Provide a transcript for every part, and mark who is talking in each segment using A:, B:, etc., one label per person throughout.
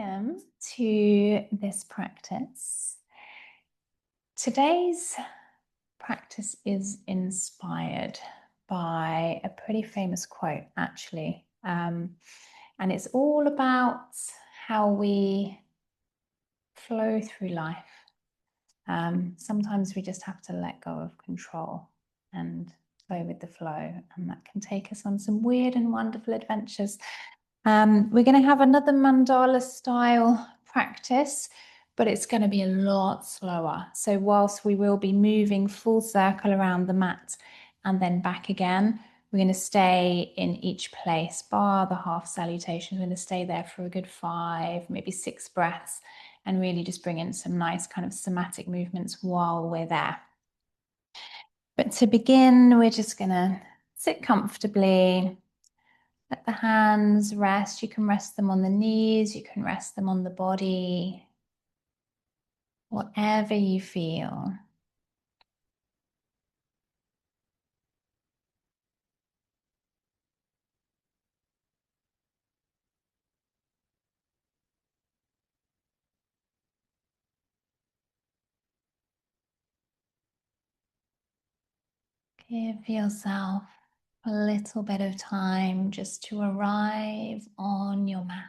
A: welcome to this practice. Today's practice is inspired by a pretty famous quote, actually. And it's all about how we flow through life. Sometimes we just have to let go of control and flow with the flow, and that can take us on some weird and wonderful adventures. We're going to have another mandala style practice, but it's going to be a lot slower. So whilst we will be moving full circle around the mat and then back again, we're going to stay in each place, bar the half salutation. We're going to stay there for a good 5, maybe 6 breaths, and really just bring in some nice kind of somatic movements while we're there. But to begin, we're just going to sit comfortably. Let the hands rest. You can rest them on the knees. You can rest them on the body. Whatever you feel. Give yourself a little bit of time just to arrive on your mat.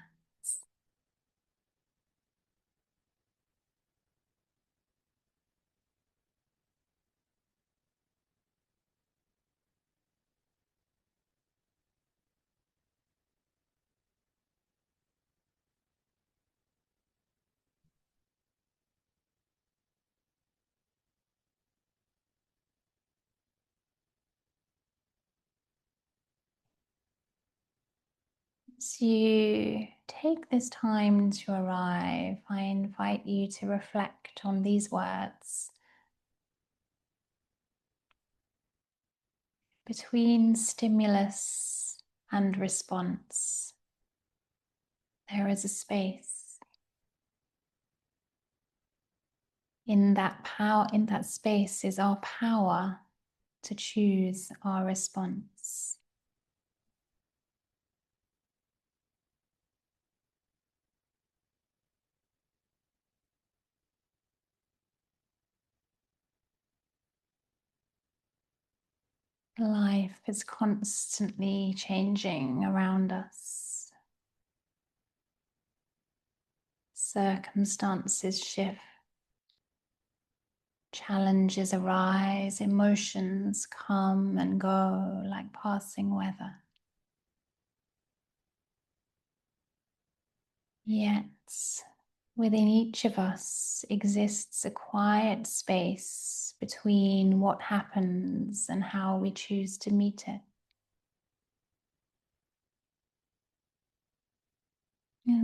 A: As you take this time to arrive, I invite you to reflect on these words. Between stimulus and response, there is a space. In that space is our power to choose our response. Life is constantly changing around us. Circumstances shift. Challenges arise, emotions come and go like passing weather. Yet, within each of us exists a quiet space between what happens and how we choose to meet it.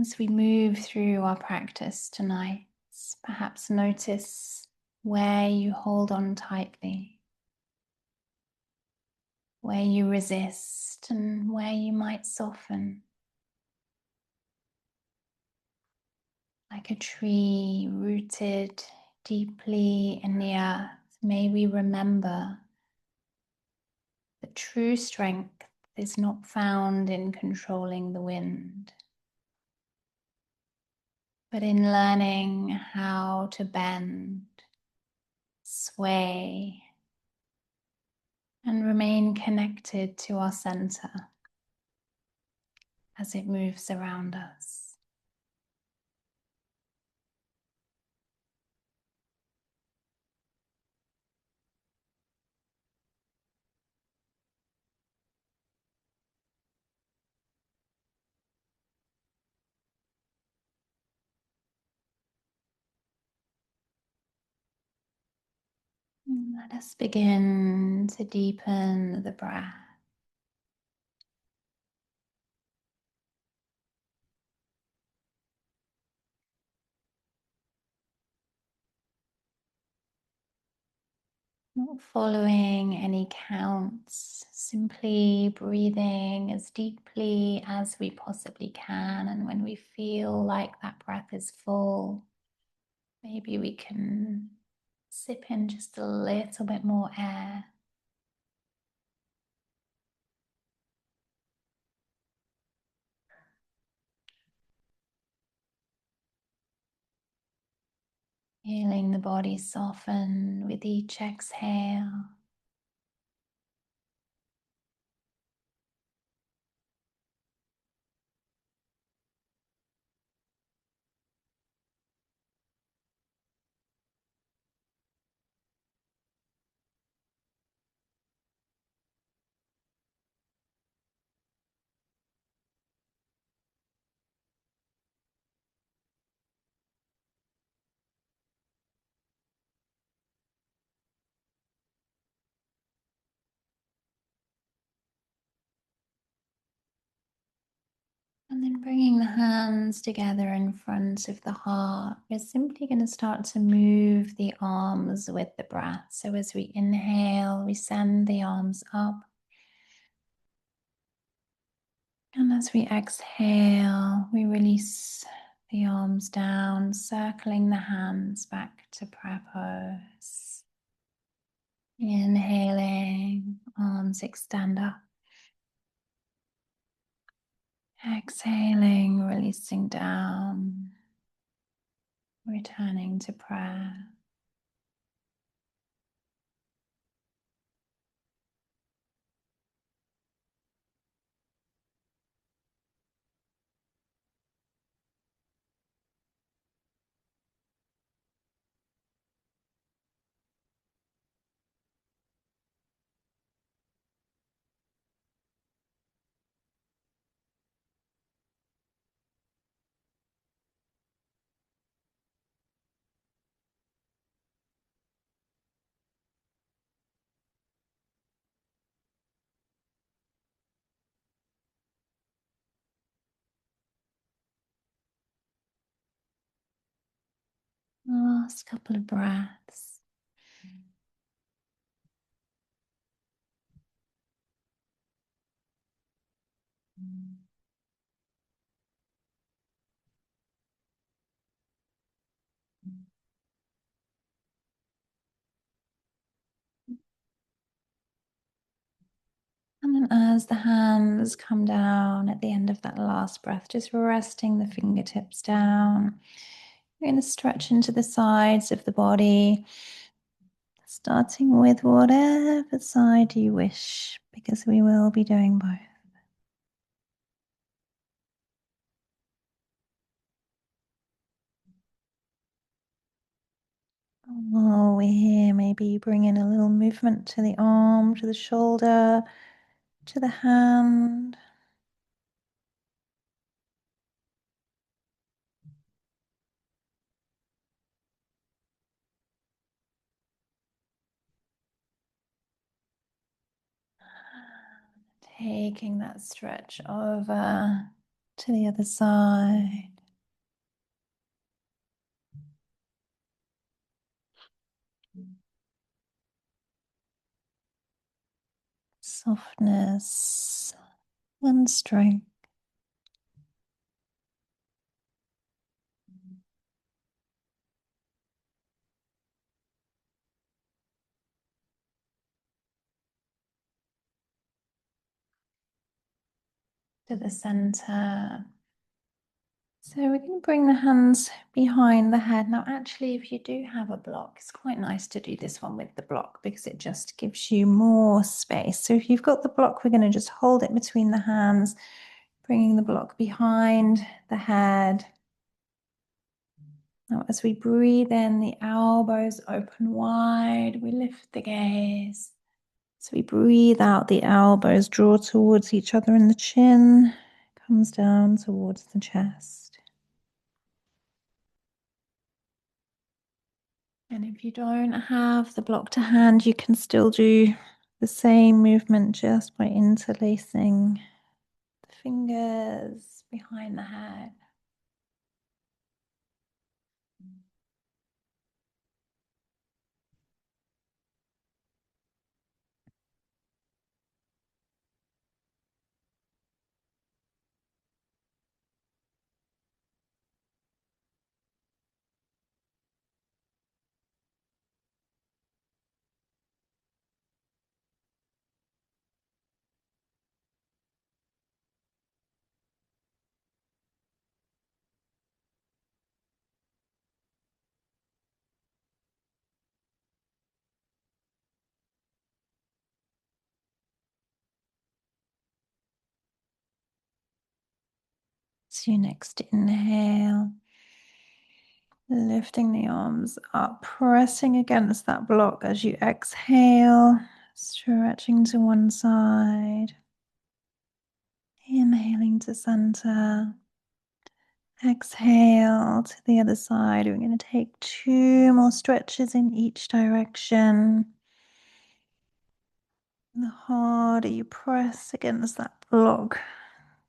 A: As we move through our practice tonight, perhaps notice where you hold on tightly, where you resist, and where you might soften. Like a tree rooted deeply in the earth, may we remember that true strength is not found in controlling the wind, but in learning how to bend, sway, and remain connected to our center as it moves around us. Let us begin to deepen the breath. Not following any counts, simply breathing as deeply as we possibly can. And when we feel like that breath is full, maybe we can sip in just a little bit more air. Feeling the body soften with each exhale. And then bringing the hands together in front of the heart, we're simply going to start to move the arms with the breath. So as we inhale, we send the arms up. And as we exhale, we release the arms down, circling the hands back to prayer pose. Inhaling, arms extend up. Exhaling, releasing down, returning to prayer. Last couple of breaths. And then as the hands come down at the end of that last breath, just resting the fingertips down. You're going to stretch into the sides of the body, starting with whatever side you wish, because we will be doing both. Oh, we're here. Maybe bring in a little movement to the arm, to the shoulder, to the hand. Taking that stretch over to the other side. Softness and strength. To the center. So we're going to bring the hands behind the head. Now, actually, if you do have a block, it's quite nice to do this one with the block because it just gives you more space. So if you've got the block, we're going to just hold it between the hands, bringing the block behind the head. Now, as we breathe in, the elbows open wide, we lift the gaze. So we breathe out, the elbows draw towards each other and the chin comes down towards the chest. And if you don't have the block to hand, you can still do the same movement just by interlacing the fingers behind the head. So your next inhale, lifting the arms up, pressing against that block as you exhale, stretching to one side, inhaling to center, exhale to the other side. We're going to take 2 more stretches in each direction. The harder you press against that block,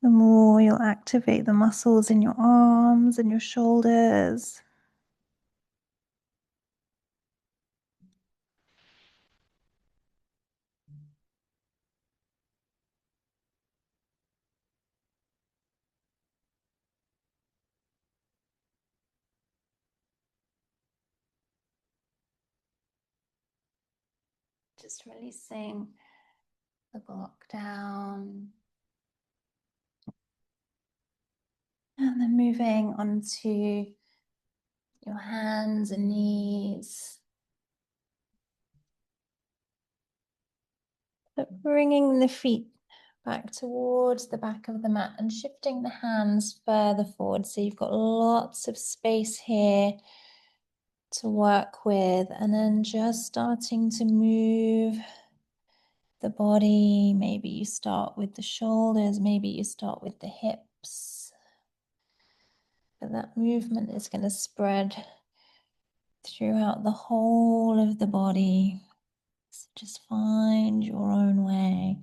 A: the more you'll activate the muscles in your arms and your shoulders. Just releasing the block down. And then moving onto your hands and knees. But bringing the feet back towards the back of the mat and shifting the hands further forward. So you've got lots of space here to work with. And then just starting to move the body. Maybe you start with the shoulders, maybe you start with the hips. But that movement is going to spread throughout the whole of the body. So just find your own way.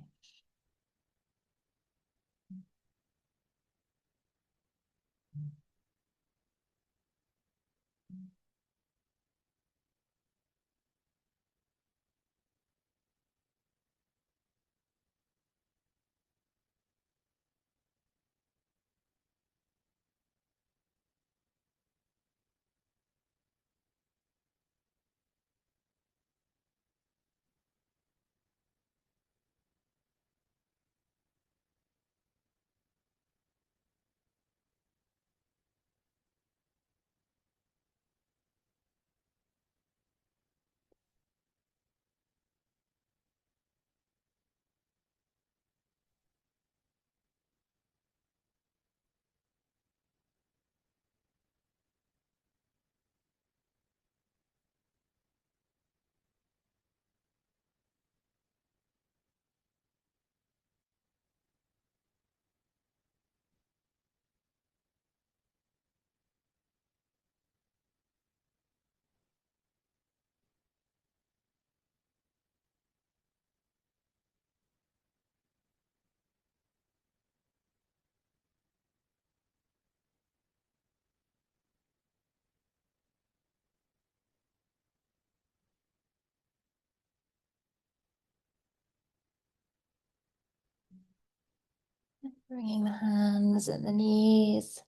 A: Bringing the hands and the knees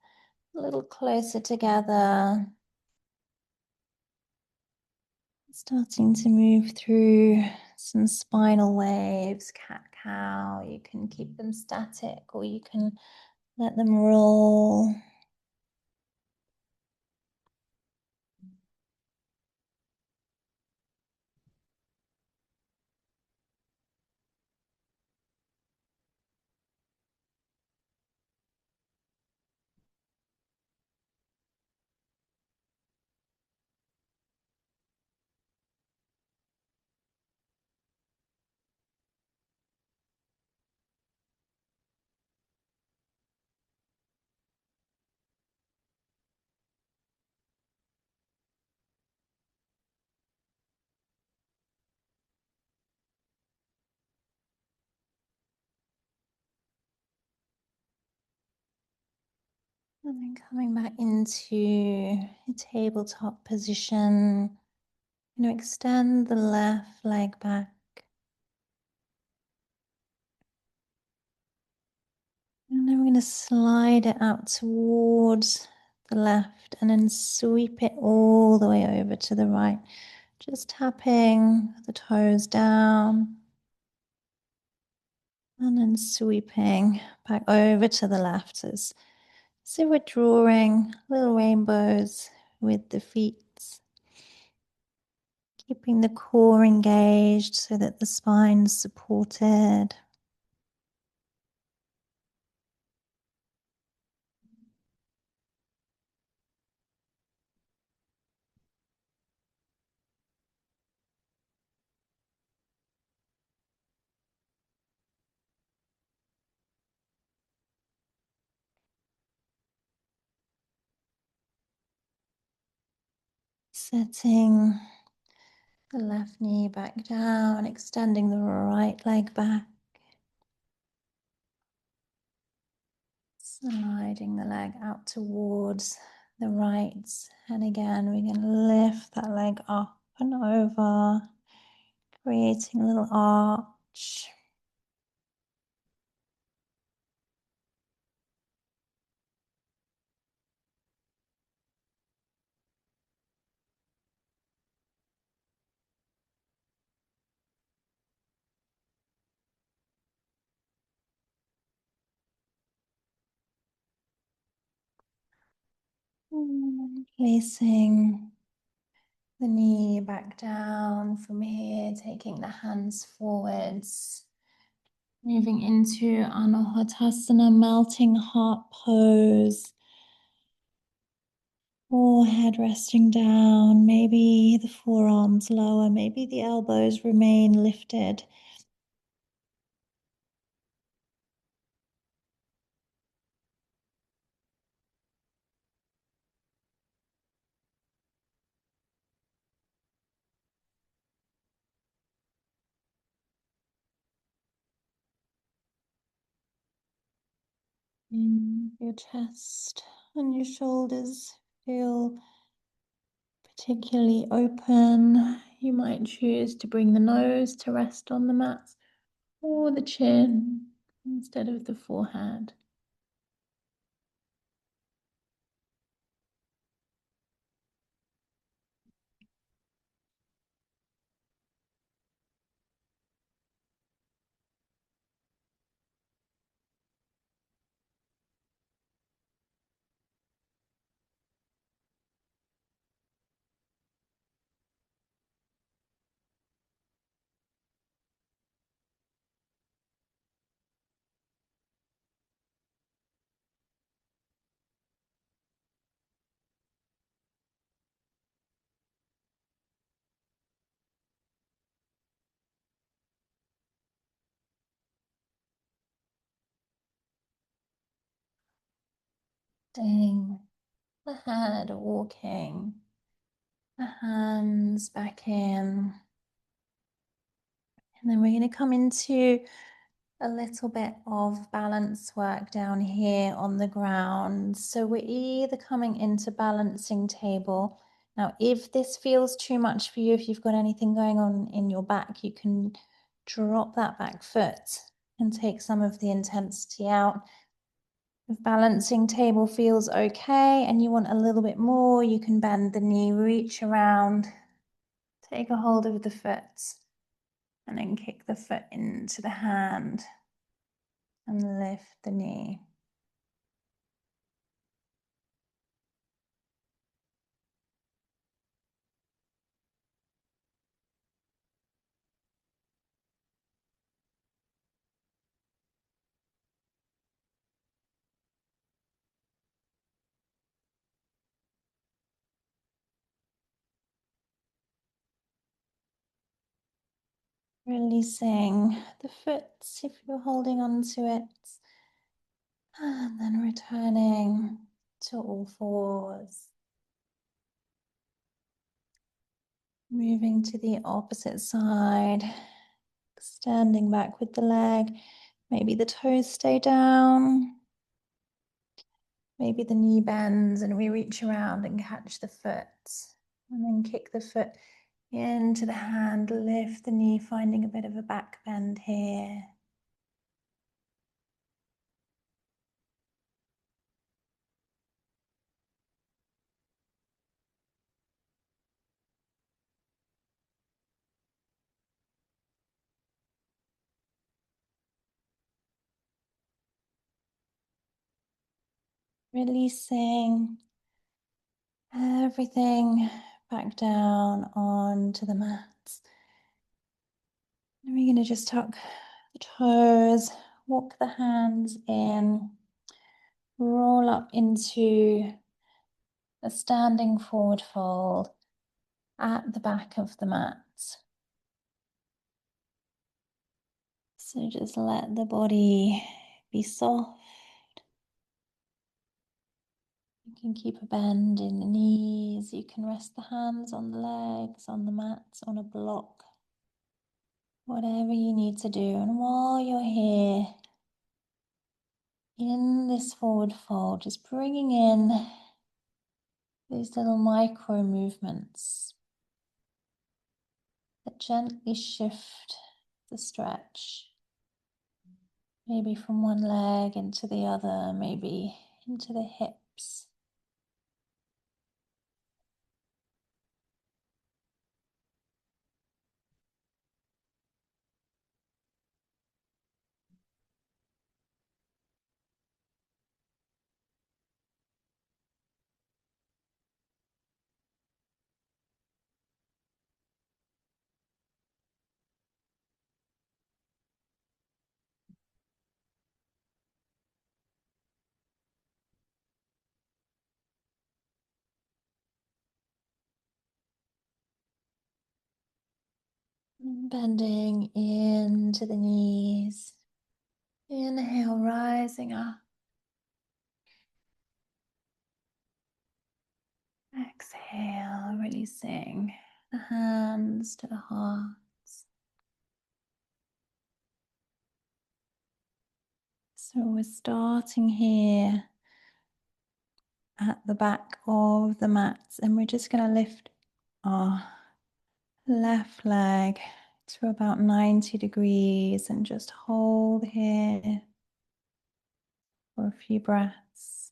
A: a little closer together. Starting to move through some spinal waves, cat-cow. You can keep them static or you can let them roll. And then coming back into a tabletop position. Extend the left leg back. And then we're going to slide it out towards the left and then sweep it all the way over to the right. Just tapping the toes down and then sweeping back over to the left. So we're drawing little rainbows with the feet, keeping the core engaged so that the spine's supported. Setting the left knee back down, extending the right leg back. Sliding the leg out towards the right. And again, we can lift that leg up and over, creating a little arch. Placing the knee back down from here, taking the hands forwards, moving into Anahatasana, melting heart pose. Forehead resting down, maybe the forearms lower, maybe the elbows remain lifted. Your chest and your shoulders feel particularly open. You might choose to bring the nose to rest on the mat or the chin instead of the forehead. Staying the head, walking the hands back in. And then we're going to come into a little bit of balance work down here on the ground. So we're either coming into balancing table. Now, if this feels too much for you, if you've got anything going on in your back, you can drop that back foot and take some of the intensity out. If balancing table feels okay and you want a little bit more, you can bend the knee, reach around, take a hold of the foot, and then kick the foot into the hand and lift the knee. Releasing the foot if you're holding on to it. And then returning to all fours. Moving to the opposite side. Extending back with the leg. Maybe the toes stay down. Maybe the knee bends and we reach around and catch the foot. And then kick the foot into the hand, lift the knee, finding a bit of a back bend here. Releasing everything back down onto the mat. And we're going to just tuck the toes, walk the hands in, roll up into a standing forward fold at the back of the mat. So just let the body be soft. You can keep a bend in the knees. You can rest the hands on the legs, on the mats, on a block. Whatever you need to do. And while you're here, in this forward fold, just bringing in these little micro movements that gently shift the stretch. Maybe from one leg into the other, maybe into the hips. Bending into the knees. Inhale, rising up. Exhale, releasing the hands to the heart. So we're starting here at the back of the mats, and we're just going to lift our left leg to about 90 degrees and just hold here for a few breaths.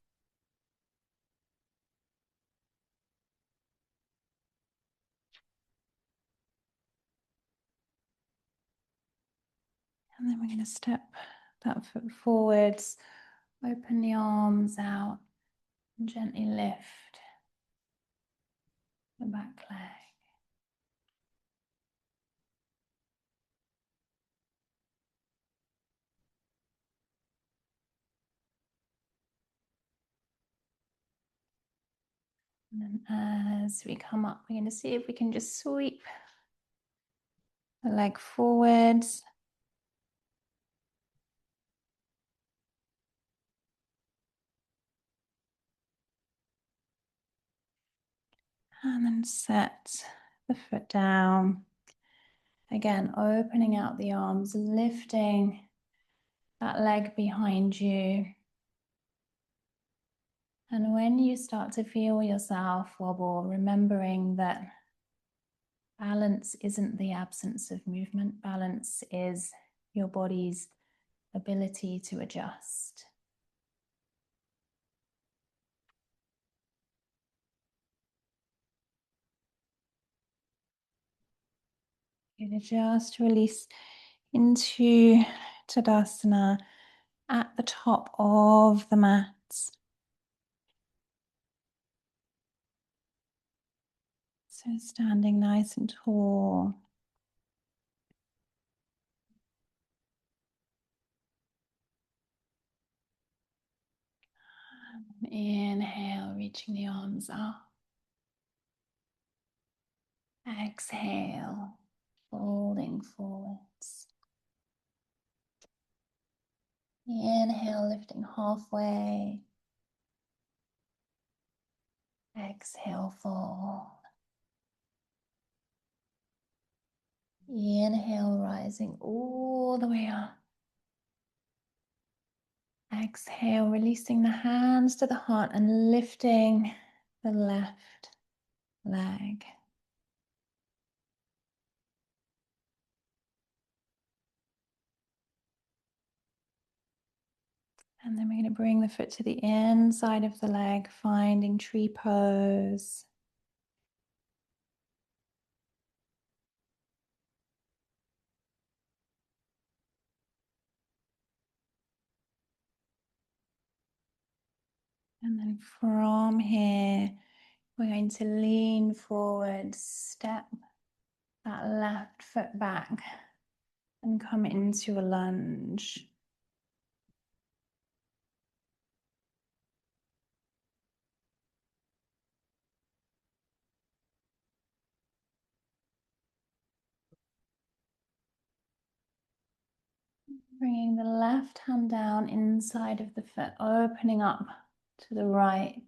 A: And then we're going to step that foot forwards, open the arms out, and gently lift the back leg. And then as we come up, we're going to see if we can just sweep the leg forwards. And then set the foot down. Again, opening out the arms, lifting that leg behind you. And when you start to feel yourself wobble, remembering that balance isn't the absence of movement. Balance is your body's ability to adjust. You're going to just release into Tadasana at the top of the mats. So standing nice and tall. Inhale, reaching the arms up. Exhale, folding forwards. Inhale, lifting halfway. Exhale, fold. Inhale, rising all the way up. Exhale, releasing the hands to the heart and lifting the left leg. And then we're going to bring the foot to the inside of the leg, finding tree pose. And then from here, we're going to lean forward, step that left foot back, and come into a lunge. Bringing the left hand down inside of the foot, opening up to the right.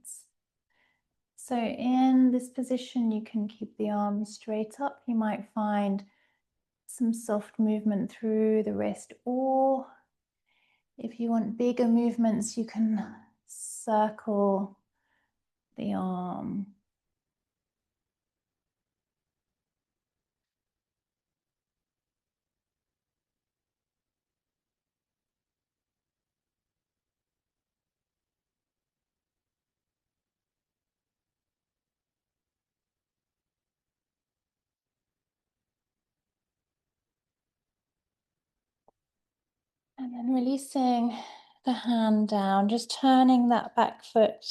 A: So in this position, you can keep the arms straight up. You might find some soft movement through the wrist, or if you want bigger movements, you can circle the arm. And then releasing the hand down, just turning that back foot,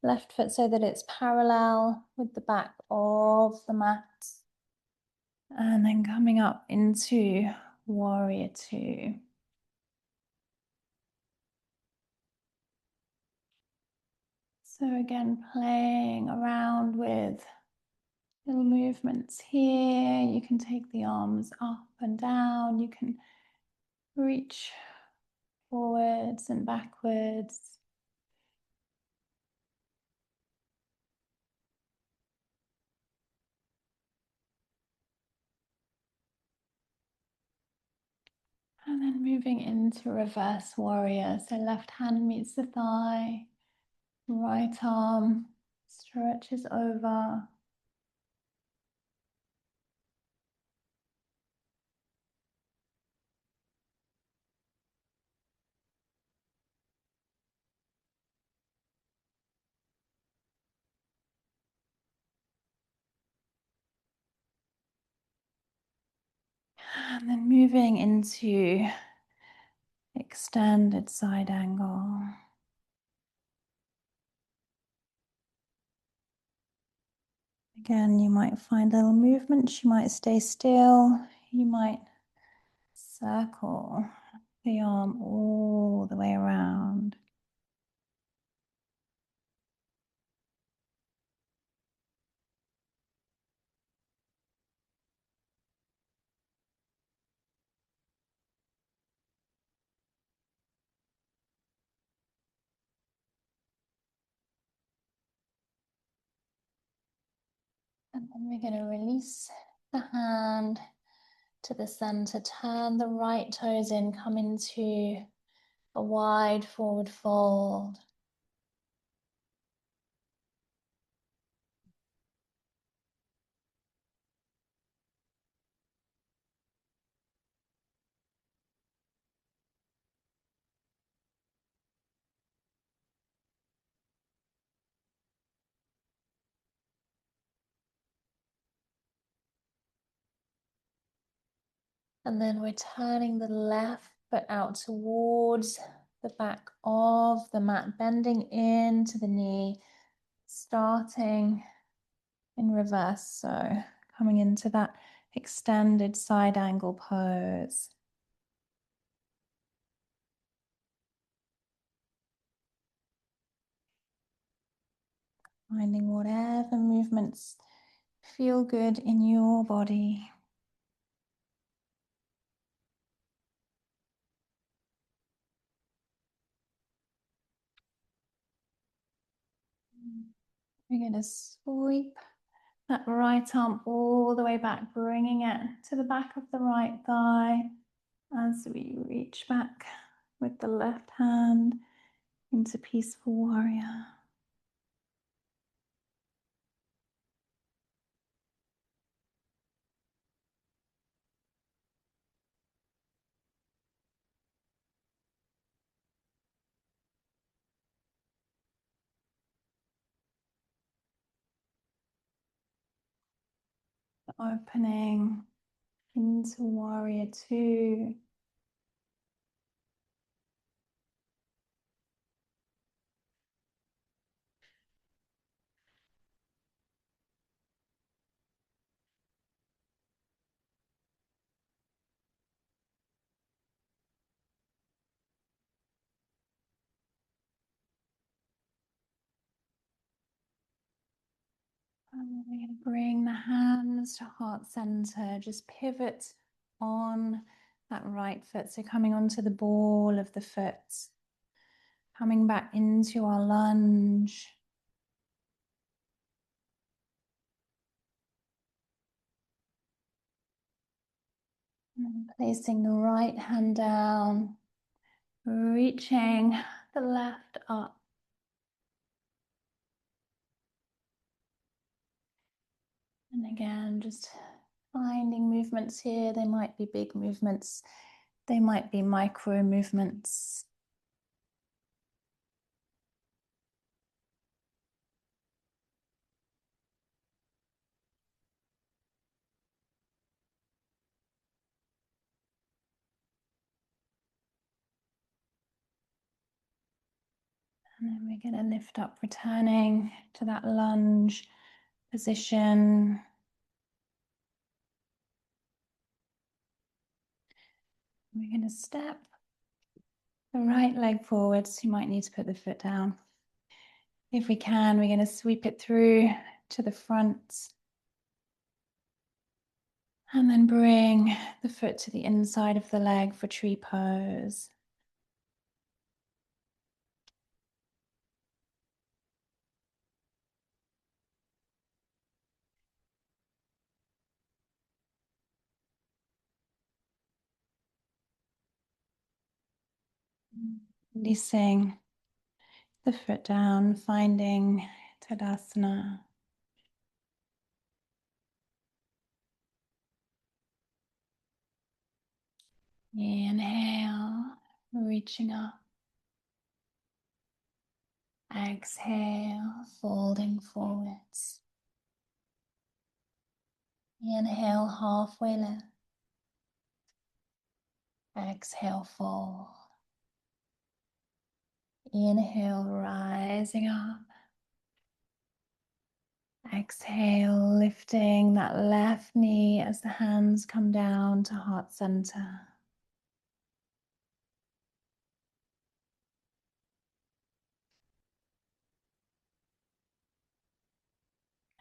A: left foot, so that it's parallel with the back of the mat. And then coming up into warrior two. So again, playing around with little movements here. You can take the arms up and down. You can reach forwards and backwards. And then moving into reverse warrior. So left hand meets the thigh, right arm stretches over. And then moving into extended side angle. Again, you might find little movements. You might stay still. You might circle the arm all the way around. And then we're going to release the hand to the center. Turn the right toes in, come into a wide forward fold. And then we're turning the left foot out towards the back of the mat, bending into the knee, starting in reverse. So coming into that extended side angle pose. Finding whatever movements feel good in your body. We're going to sweep that right arm all the way back, bringing it to the back of the right thigh as we reach back with the left hand into peaceful warrior. Opening into warrior two. And we're going to bring the hands to heart center. Just pivot on that right foot. So coming onto the ball of the foot. Coming back into our lunge. And placing the right hand down, reaching the left up. And again, just finding movements here. They might be big movements. They might be micro movements. And then we're going to lift up, returning to that lunge position. We're going to step the right leg forwards. You might need to put the foot down. If we can, we're going to sweep it through to the front. And then bring the foot to the inside of the leg for tree pose. Releasing the foot down, finding Tadasana. Inhale, reaching up. Exhale, folding forwards. Inhale, halfway lift. Exhale, fold. Inhale, rising up. Exhale, lifting that left knee as the hands come down to heart center.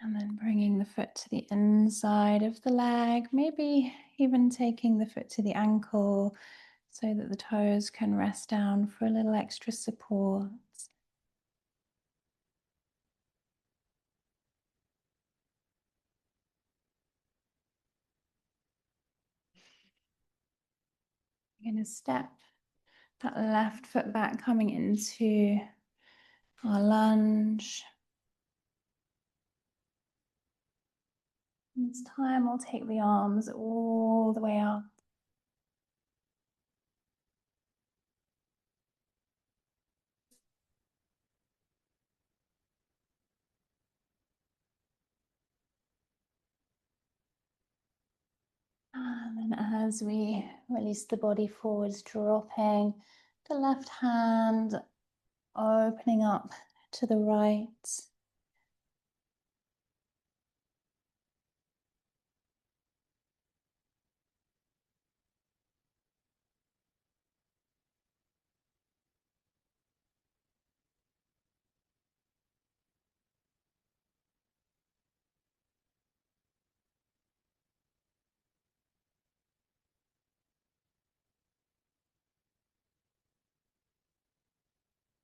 A: And then bringing the foot to the inside of the leg, maybe even taking the foot to the ankle so that the toes can rest down for a little extra support. We're going to step that left foot back, coming into our lunge. And this time we'll take the arms all the way up. And then as we release the body forwards, dropping the left hand, opening up to the right.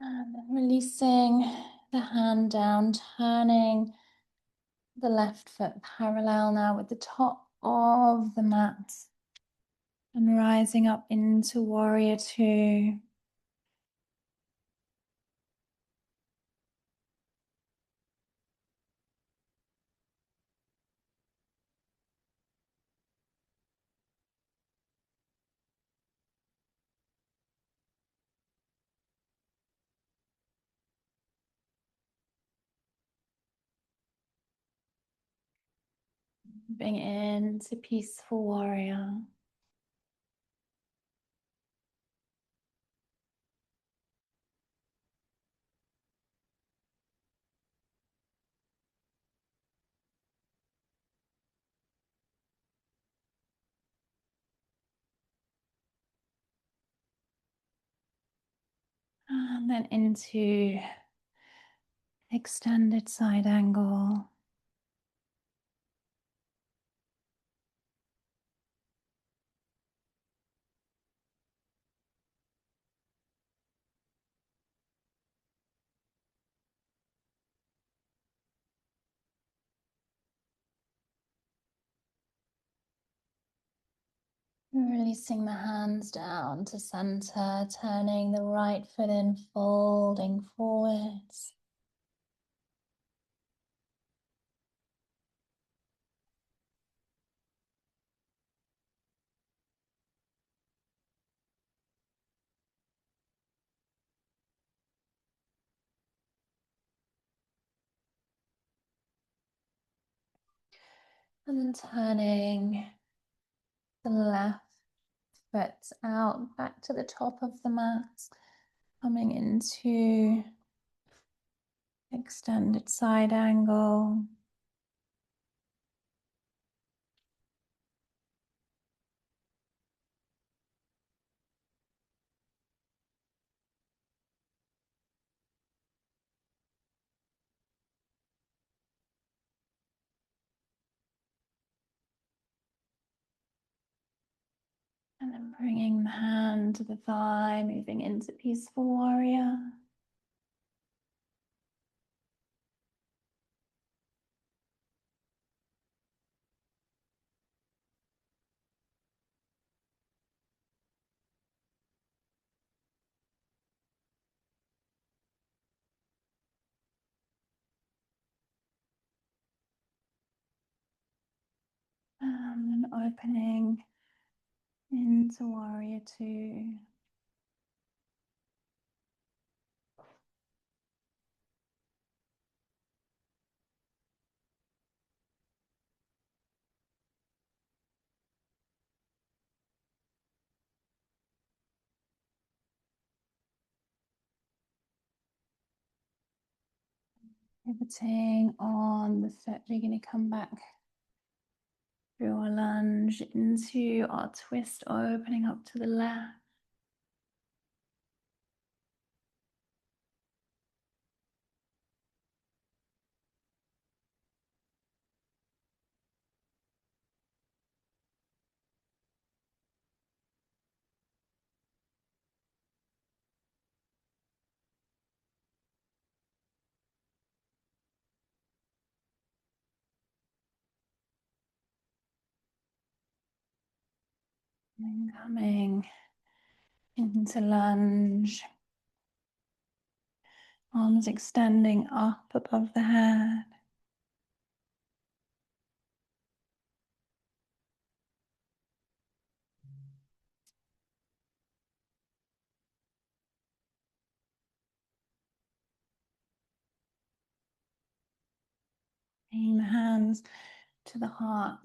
A: And then releasing the hand down, turning the left foot parallel now with the top of the mat. And rising up into warrior two. Moving into peaceful warrior. And then into extended side angle. Releasing the hands down to center, turning the right foot in, folding forwards. And then turning the left foot out back to the top of the mat, coming into extended side angle. And then bringing the hand to the thigh, moving into peaceful warrior. And then opening into warrior two. Pivoting on the foot, we're going to come back through our lunge into our twist, opening up to the left. And coming into lunge, arms extending up above the head. Bringing the hands to the heart,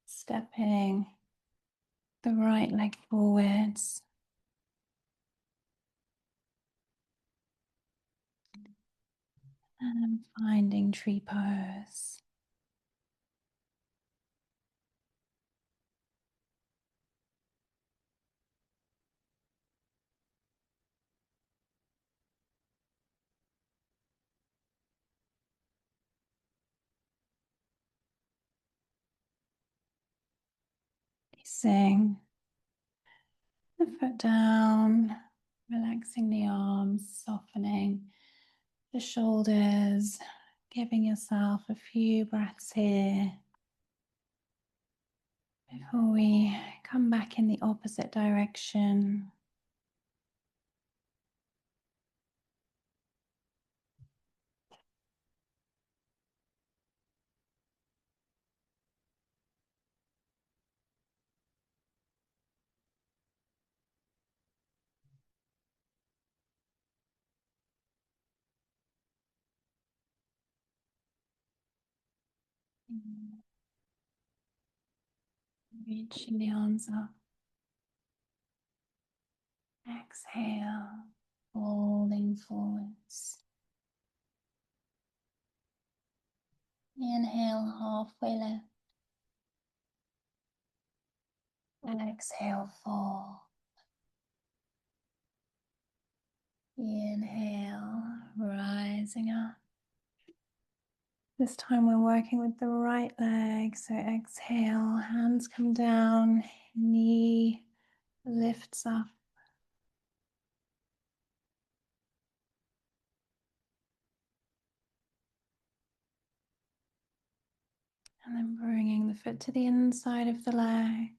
A: stepping the right leg forwards. And finding tree pose. Releasing the foot down, relaxing the arms, softening the shoulders, giving yourself a few breaths here before we come back in the opposite direction. Reaching the arms up. Exhale, folding forwards. Inhale, halfway lift. Exhale, fold. Inhale, rising up. This time we're working with the right leg. So exhale, hands come down, knee lifts up. And then bringing the foot to the inside of the leg.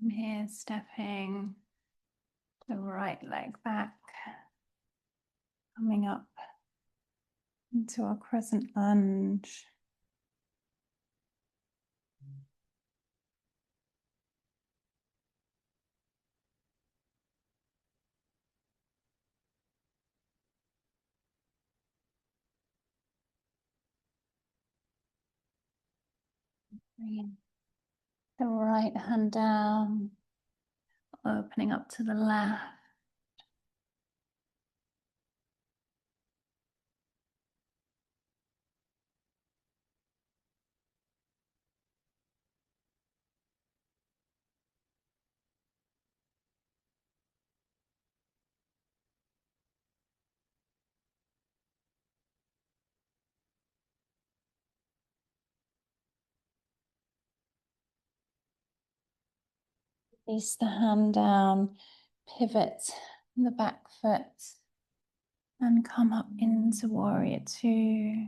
A: Here, stepping the right leg back, coming up into our crescent lunge. Bringing the right hand down, opening up to the left. Release the hand down, pivot the back foot, and come up into warrior two.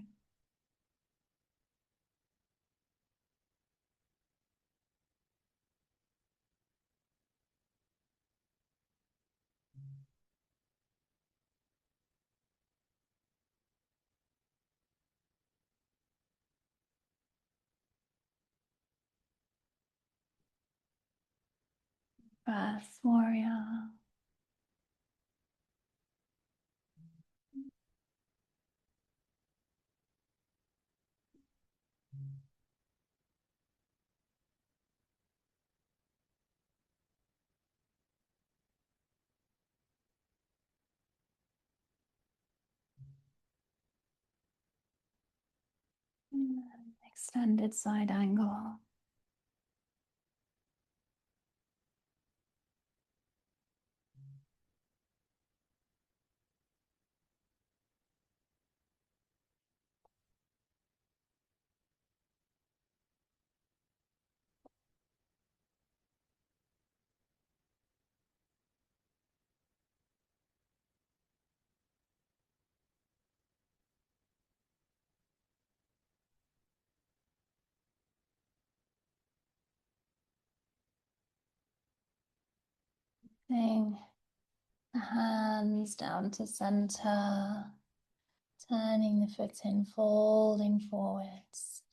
A: First warrior. Extended side angle. Bring the hands down to center, turning the foot in, folding forwards.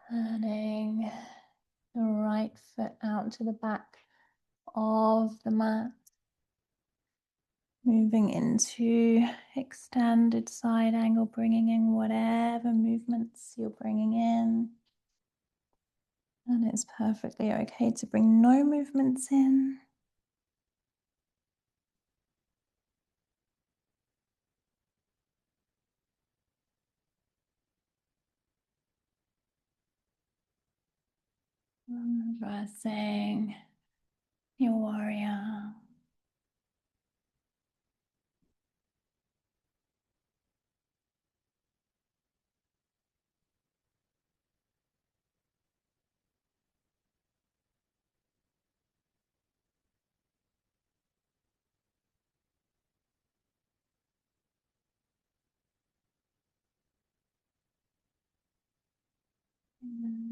A: Turning the right foot out to the back of the mat. Moving into extended side angle, bringing in whatever movements you're bringing in. And it's perfectly okay to bring no movements in. Reversing your warrior.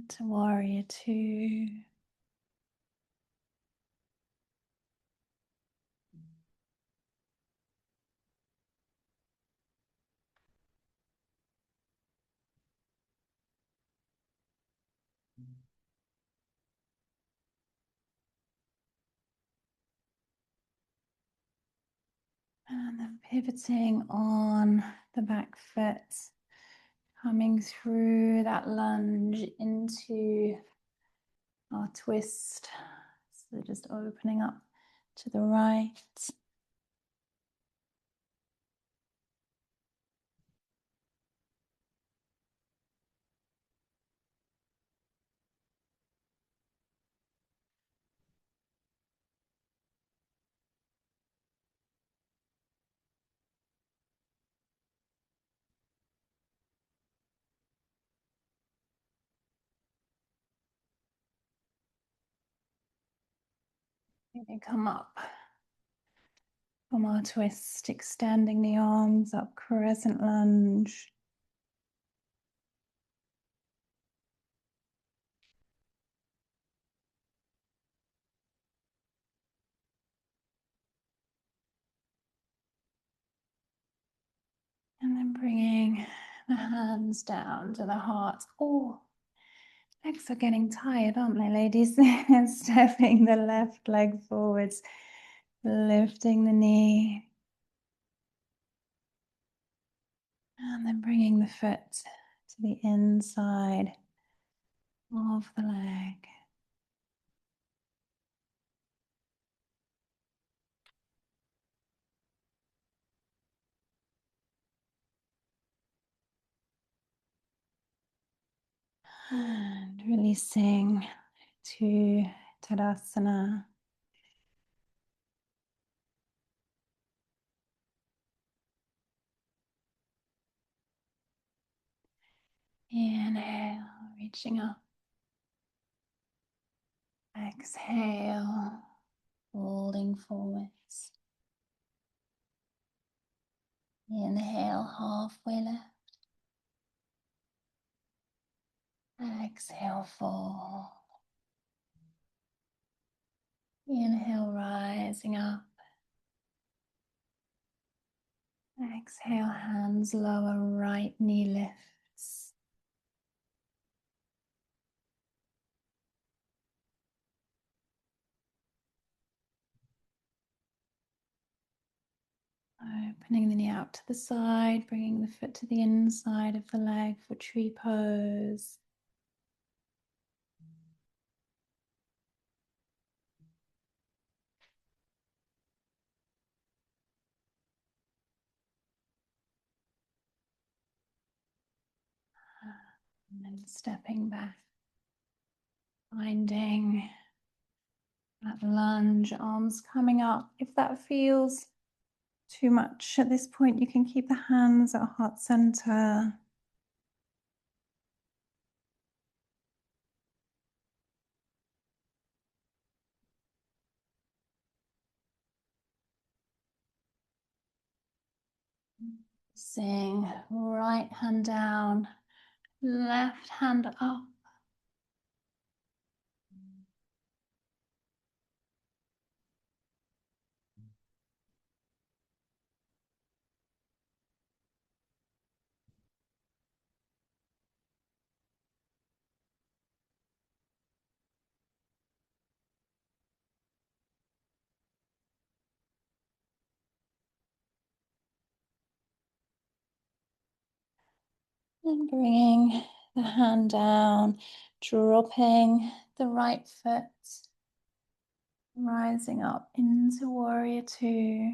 A: To warrior two. And then pivoting on the back foot, coming through that lunge into our twist. So just opening up to the right. You come up from our twist, extending the arms up, crescent lunge. And then bringing the hands down to the heart. Oh, legs are getting tired, aren't they, ladies? Stepping the left leg forwards, lifting the knee. And then bringing the foot to the inside of the leg. And releasing to Tadasana. Inhale, reaching up. Exhale, folding forwards. Inhale, halfway lift. Exhale, fold. Inhale, rising up. Exhale, hands lower, right knee lifts. Opening the knee out to the side, bringing the foot to the inside of the leg for tree pose. And then stepping back, finding that lunge, arms coming up. If that feels too much at this point, you can keep the hands at heart center. Sing right hand down, left hand up. And bringing the hand down, dropping the right foot, rising up into warrior two.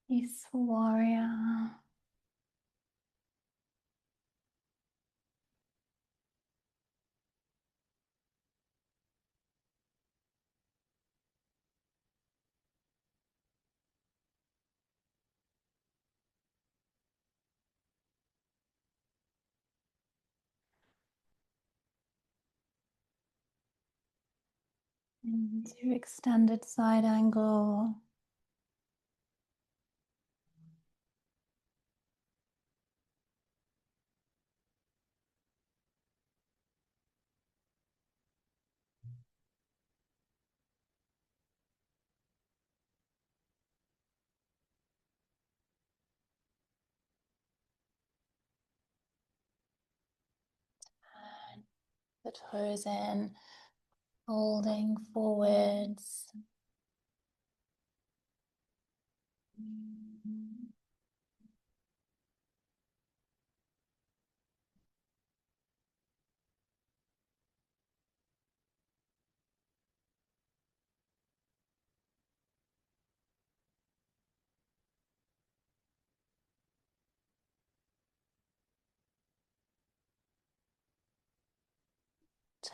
A: Peaceful warrior. Into extended side angle. And the toes in, folding forwards.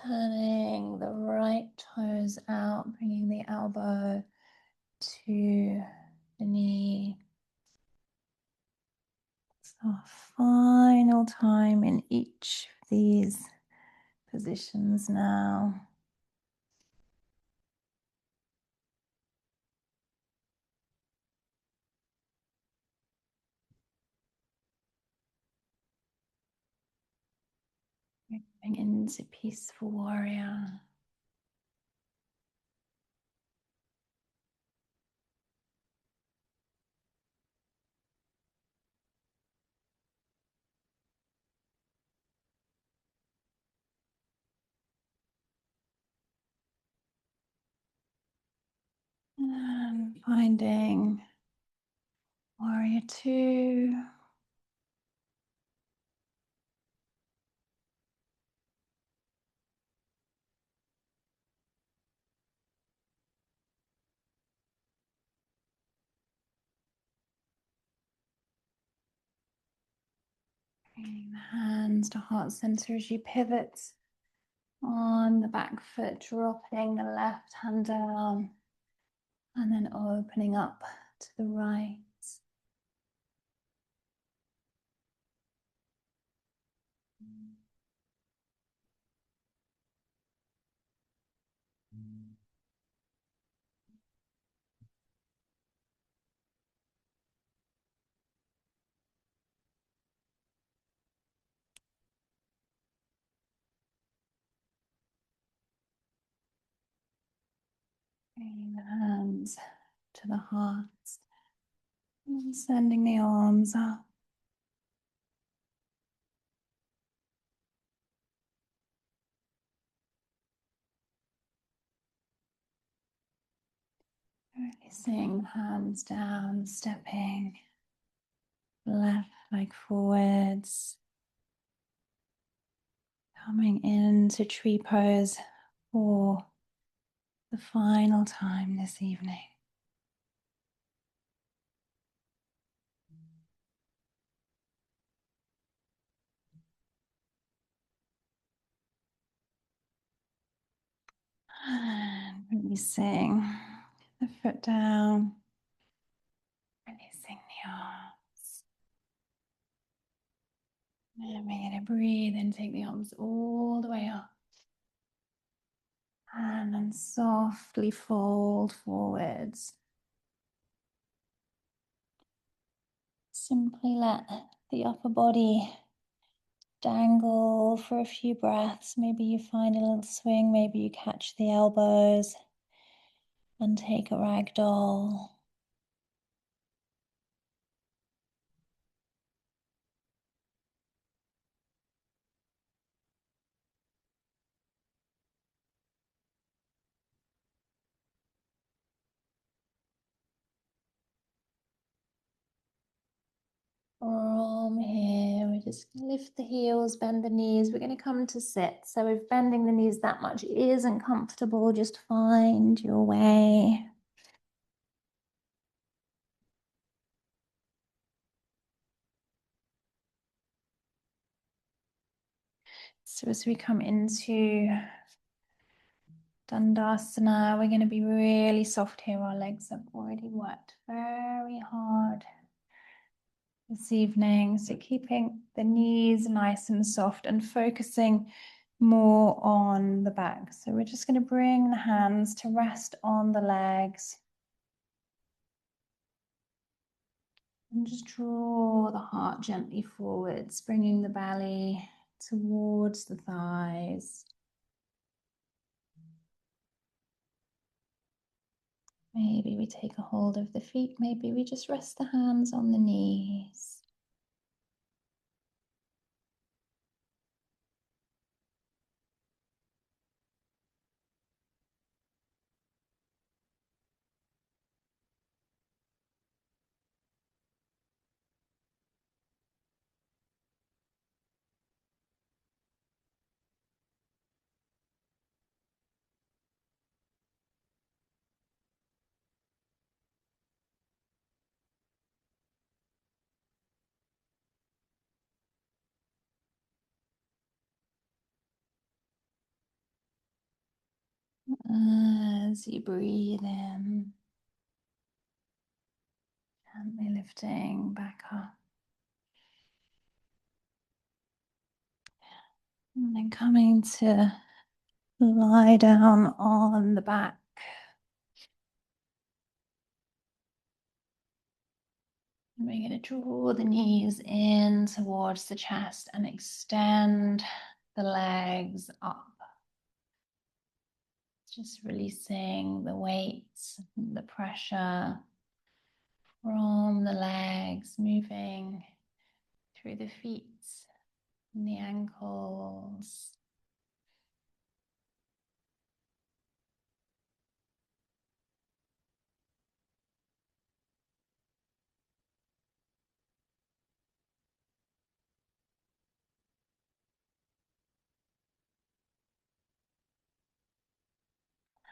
A: Turning the right toes out, bringing the elbow to the knee. So final time in each of these positions now. Moving into peaceful warrior. And finding warrior two. Bringing the hands to heart center as you pivot on the back foot, dropping the left hand down and then opening up to the right. Bringing the hands to the heart and sending the arms up. Releasing hands down, stepping left leg forwards. Coming into tree pose for the final time this evening. And releasing the foot down, releasing the arms. And we're going to breathe and take the arms all the way up. And then softly fold forwards. Simply let the upper body dangle for a few breaths. Maybe you find a little swing, maybe you catch the elbows and take a ragdoll. From here, we're just going to lift the heels, bend the knees. We're going to come to sit. So if bending the knees that much isn't comfortable, just find your way. So as we come into Dandasana, we're going to be really soft here. Our legs have already worked very hard this evening. So keeping the knees nice and soft and focusing more on the back. So we're just going to bring the hands to rest on the legs. And just draw the heart gently forwards, bringing the belly towards the thighs. Maybe we take a hold of the feet. Maybe we just rest the hands on the knees. As you breathe in, gently lifting back up. And then coming to lie down on the back. And we're going to draw the knees in towards the chest and extend the legs up. Just releasing the weight, the pressure from the legs, moving through the feet and the ankles.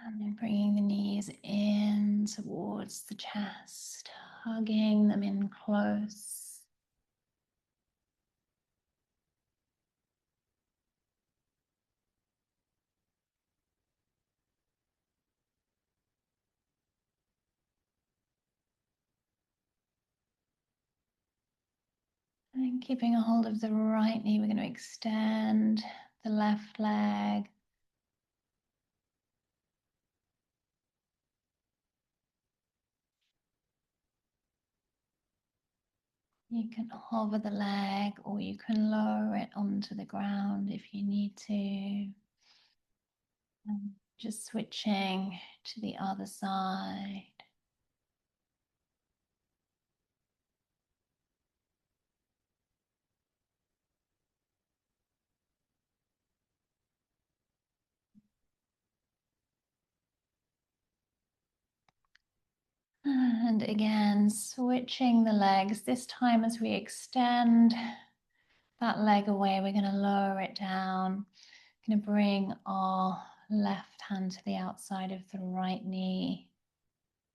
A: And then bringing the knees in towards the chest, hugging them in close. And keeping a hold of the right knee, we're going to extend the left leg. You can hover the leg or you can lower it onto the ground if you need to. And just switching to the other side. And again, switching the legs. This time as we extend that leg away, we're going to lower it down. Going to bring our left hand to the outside of the right knee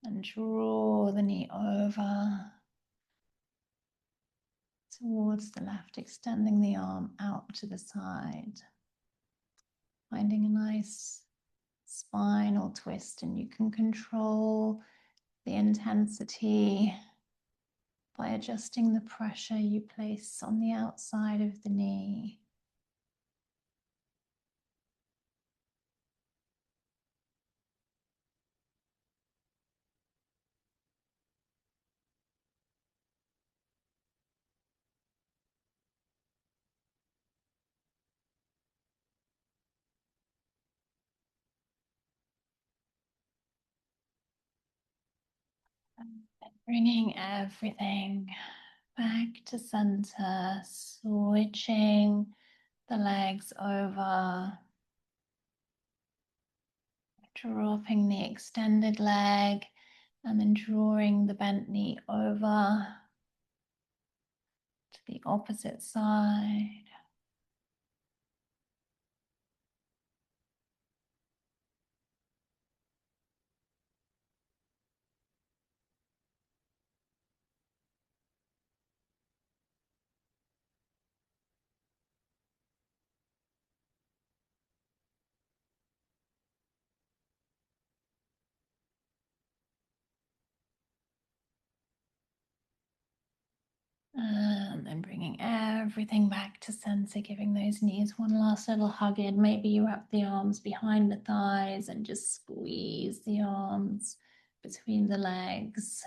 A: and draw the knee over towards the left, extending the arm out to the side. Finding a nice spinal twist, and you can control the intensity by adjusting the pressure you place on the outside of the knee. And bringing everything back to center, switching the legs over, dropping the extended leg, and then drawing the bent knee over to the opposite side. And then bringing everything back to center, giving those knees one last little hug in. Maybe you wrap the arms behind the thighs and just squeeze the arms between the legs.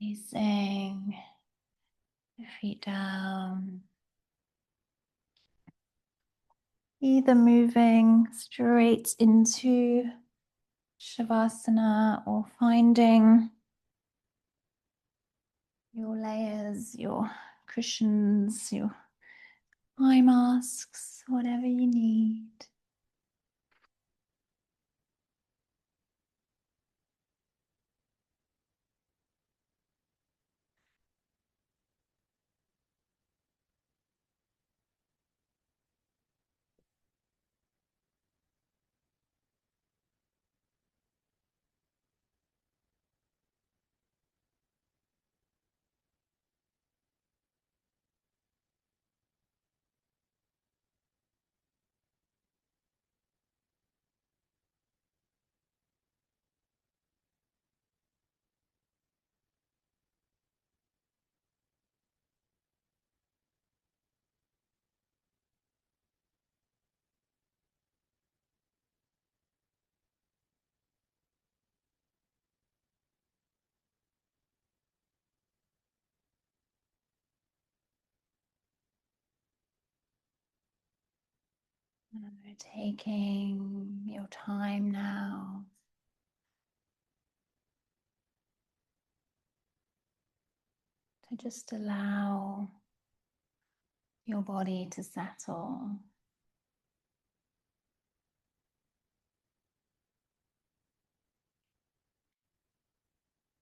A: Releasing the feet down. Either moving straight into Shavasana or finding your layers, your cushions, your eye masks, whatever you need. Taking your time now to just allow your body to settle.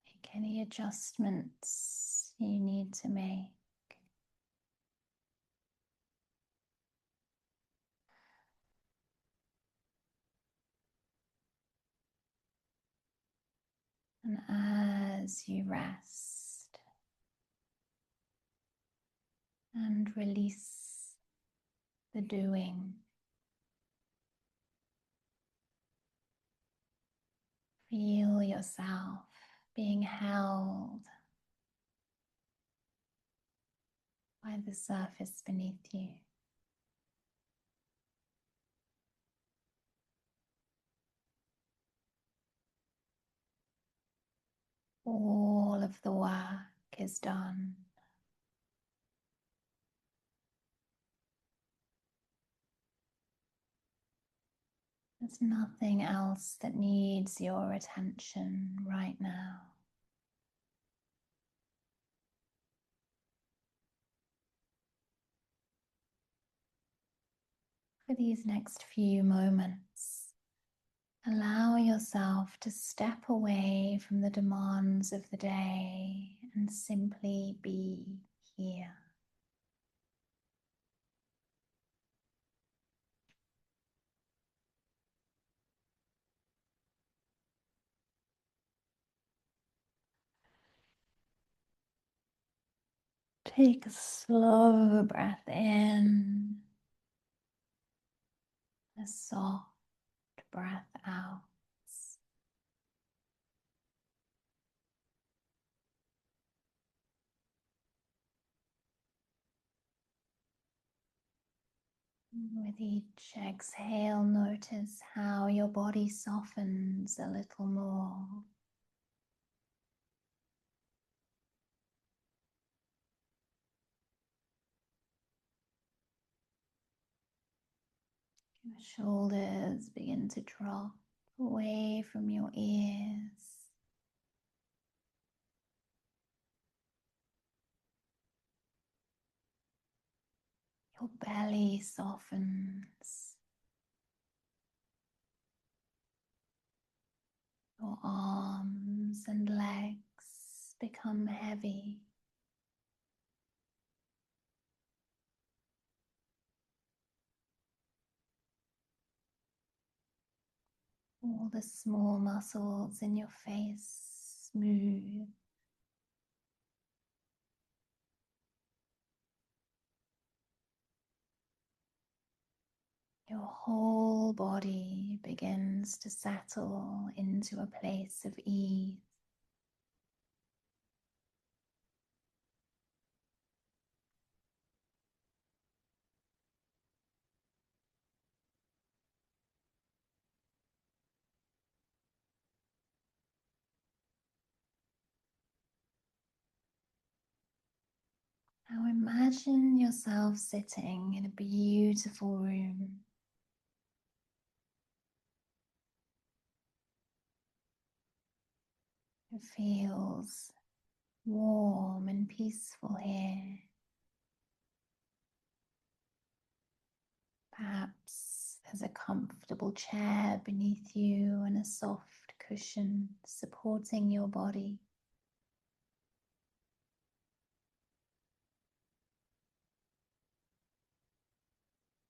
A: Make any adjustments you need to make. And as you rest and release the doing, feel yourself being held by the surface beneath you. All of the work is done. There's nothing else that needs your attention right now. For these next few moments, allow yourself to step away from the demands of the day and simply be here. Take a slow breath in, a soft breath out. With each exhale, notice how your body softens a little more. Your shoulders begin to drop away from your ears. Your belly softens. Your arms and legs become heavy. All the small muscles in your face smooth. Your whole body begins to settle into a place of ease. Now imagine yourself sitting in a beautiful room. It feels warm and peaceful here. Perhaps there's a comfortable chair beneath you and a soft cushion supporting your body.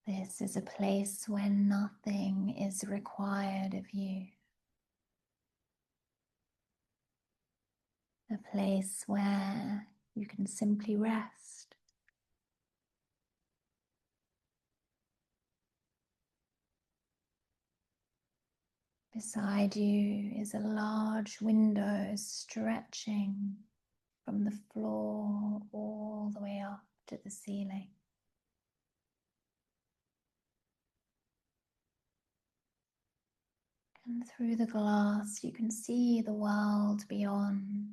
A: This is a place where nothing is required of you. A place where you can simply rest. Beside you is a large window stretching from the floor all the way up to the ceiling. And through the glass, you can see the world beyond.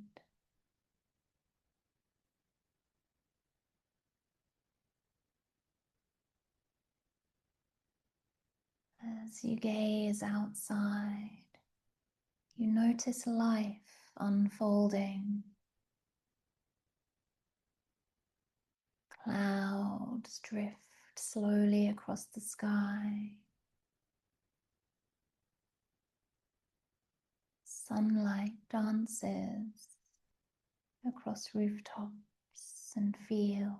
A: As you gaze outside, you notice life unfolding. Clouds drift slowly across the sky. Sunlight dances across rooftops and fields.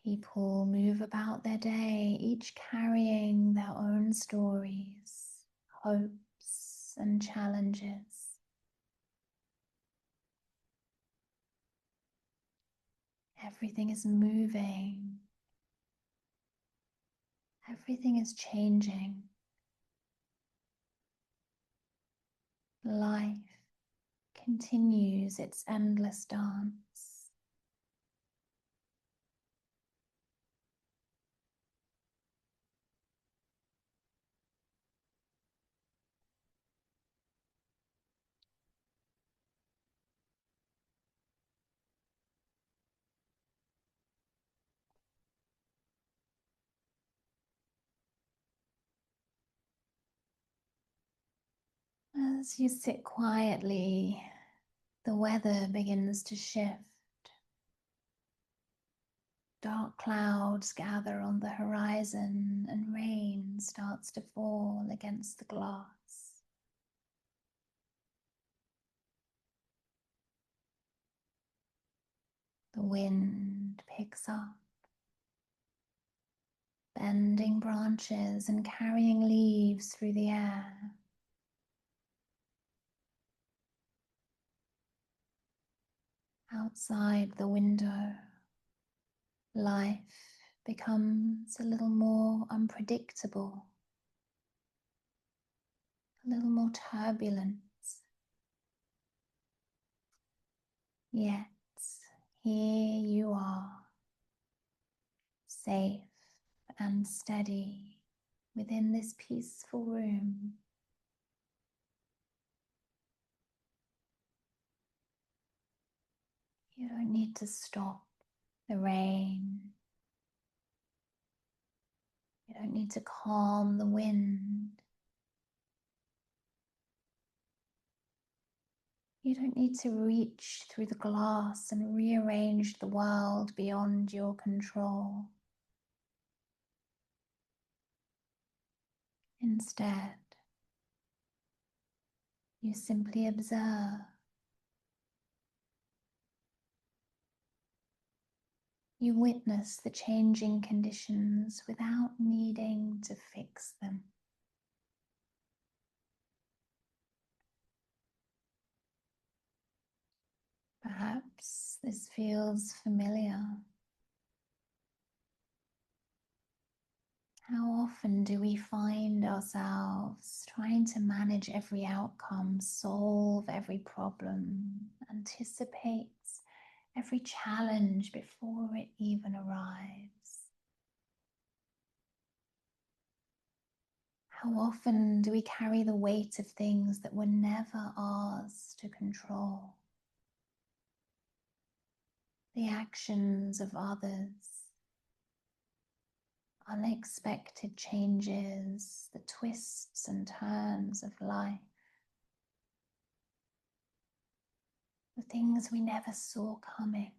A: People move about their day, each carrying their own stories, hopes, and challenges. Everything is moving. Everything is changing. Life continues its endless dance. As you sit quietly, the weather begins to shift. Dark clouds gather on the horizon and rain starts to fall against the glass. The wind picks up, bending branches and carrying leaves through the air. Outside the window, life becomes a little more unpredictable, a little more turbulent. Yet here you are, safe and steady within this peaceful room. You don't need to stop the rain. You don't need to calm the wind. You don't need to reach through the glass and rearrange the world beyond your control. Instead, you simply observe. You witness the changing conditions without needing to fix them. Perhaps this feels familiar. How often do we find ourselves trying to manage every outcome, solve every problem, anticipate every challenge before it even arrives? How often do we carry the weight of things that were never ours to control? The actions of others, unexpected changes, the twists and turns of life, the things we never saw coming.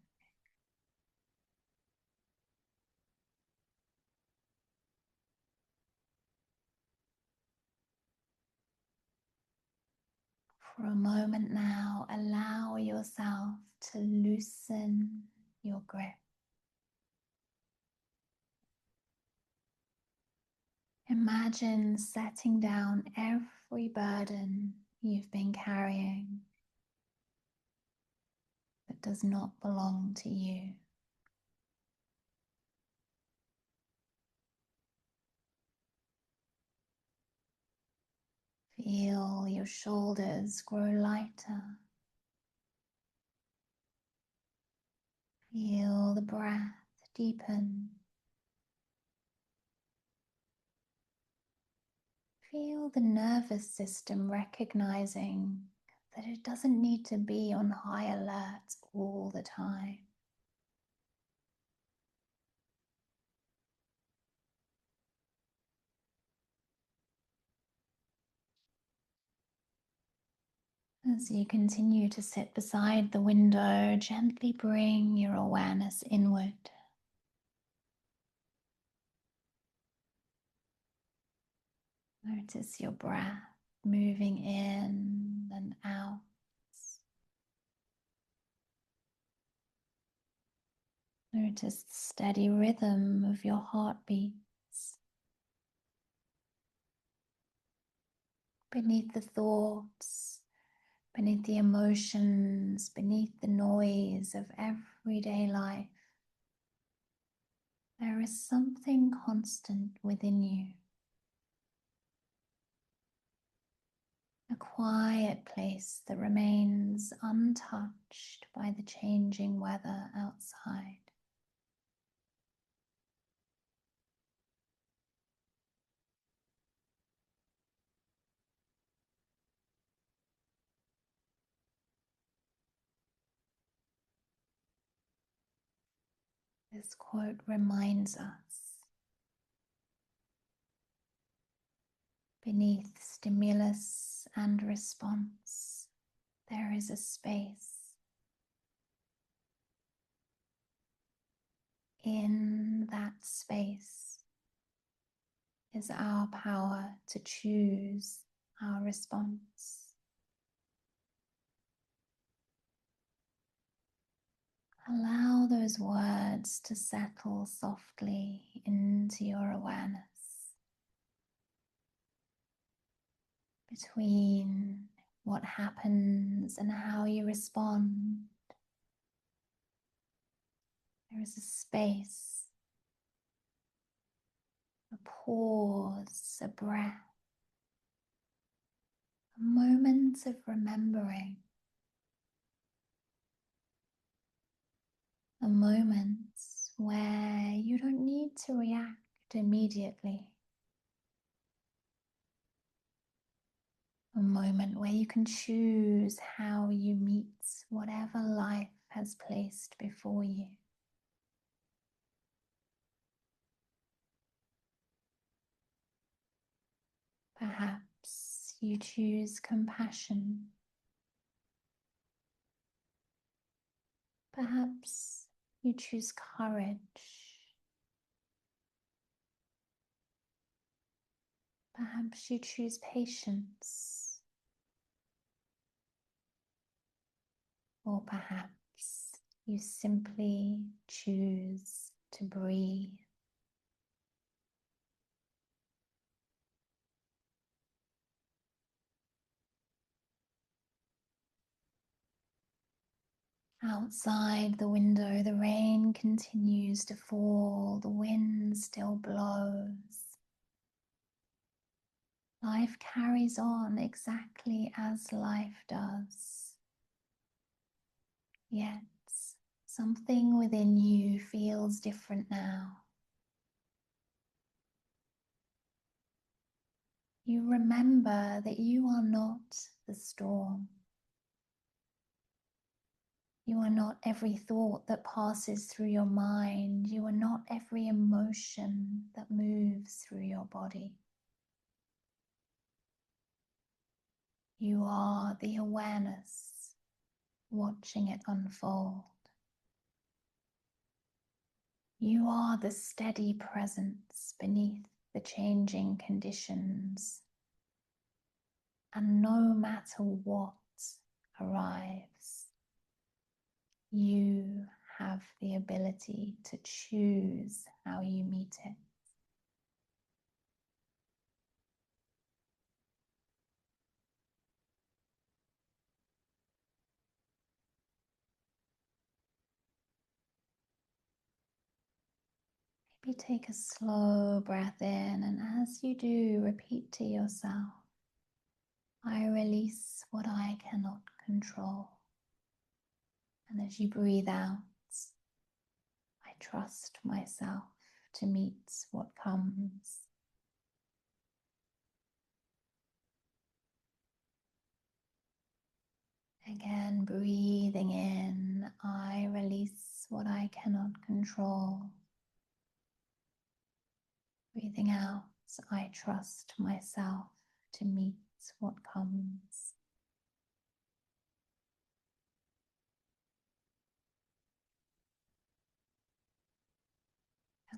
A: For a moment now, allow yourself to loosen your grip. Imagine setting down every burden you've been carrying that does not belong to you. Feel your shoulders grow lighter. Feel the breath deepen. Feel the nervous system recognizing that it doesn't need to be on high alert all the time. As you continue to sit beside the window, gently bring your awareness inward. Notice your breath moving in and out. Notice the steady rhythm of your heartbeats. Beneath the thoughts, beneath the emotions, beneath the noise of everyday life, there is something constant within you. A quiet place that remains untouched by the changing weather outside. This quote reminds us, beneath stimulus and response, there is a space. In that space is our power to choose our response. Allow those words to settle softly into your awareness. Between what happens and how you respond, there is a space, a pause, a breath, a moment of remembering, a moment where you don't need to react immediately. A moment where you can choose how you meet whatever life has placed before you. Perhaps you choose compassion. Perhaps you choose courage. Perhaps you choose patience. Or perhaps you simply choose to breathe. Outside the window, the rain continues to fall, the wind still blows. Life carries on exactly as life does. Yet, something within you feels different now. You remember that you are not the storm. You are not every thought that passes through your mind. You are not every emotion that moves through your body. You are the awareness, watching it unfold. You are the steady presence beneath the changing conditions. And no matter what arrives, you have the ability to choose how you meet it. Maybe take a slow breath in, and as you do, repeat to yourself, I release what I cannot control. And as you breathe out, I trust myself to meet what comes. Again, breathing in, I release what I cannot control. Breathing out, I trust myself to meet what comes.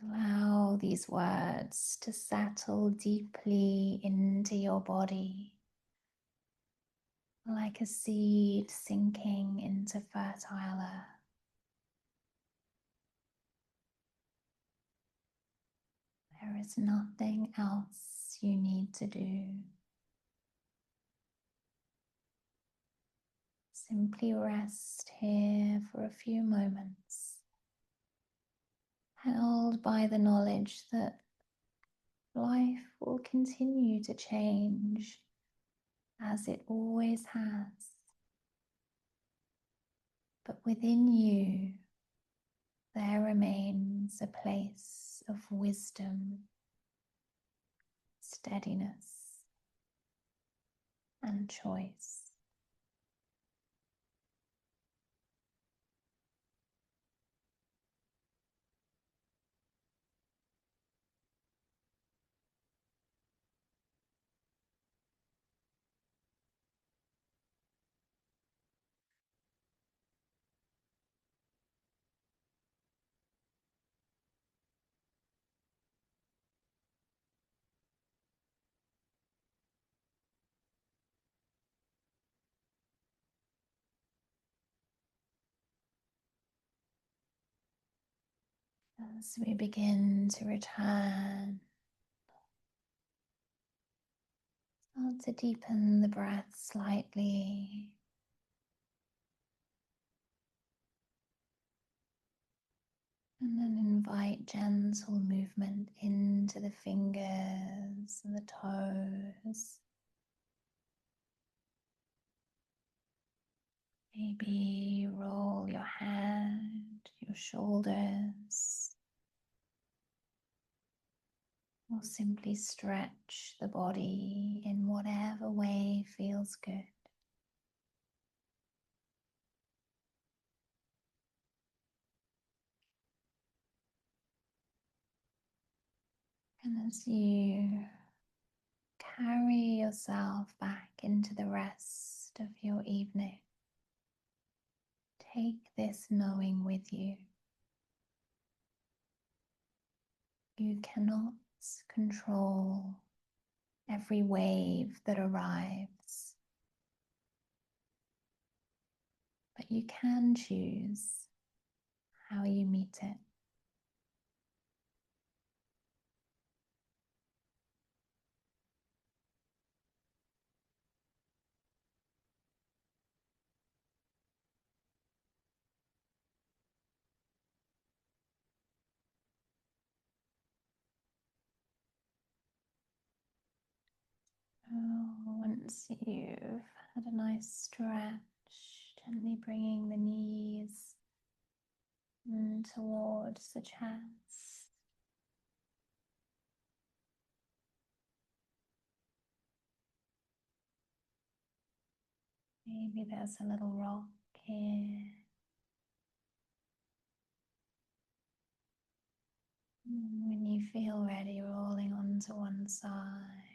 A: Allow these words to settle deeply into your body, like a seed sinking into fertile earth. There is nothing else you need to do. Simply rest here for a few moments, held by the knowledge that life will continue to change as it always has. But within you, there remains a place of wisdom, steadiness, and choice. As we begin to return, start to deepen the breath slightly. And then invite gentle movement into the fingers and the toes. Maybe roll your head, your shoulders, or simply stretch the body in whatever way feels good. And as you carry yourself back into the rest of your evening, take this knowing with you. You cannot control every wave that arrives, but you can choose how you meet it. Once you've had a nice stretch, gently bringing the knees in towards the chest. Maybe there's a little rock here. When you feel ready, rolling onto one side.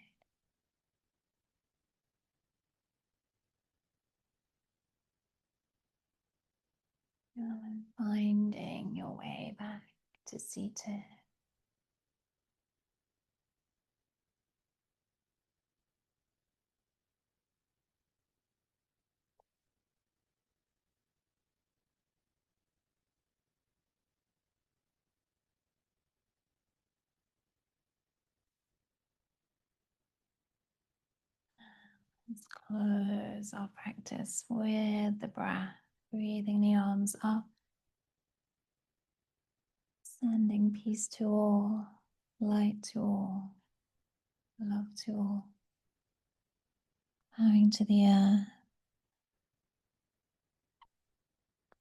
A: And finding your way back to seated. Let's close our practice with the breath, breathing the arms up, sending peace to all, light to all, love to all, bowing to the earth,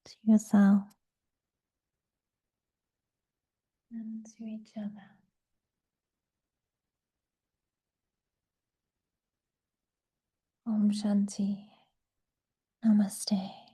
A: to yourself, and to each other. Om Shanti. Namaste.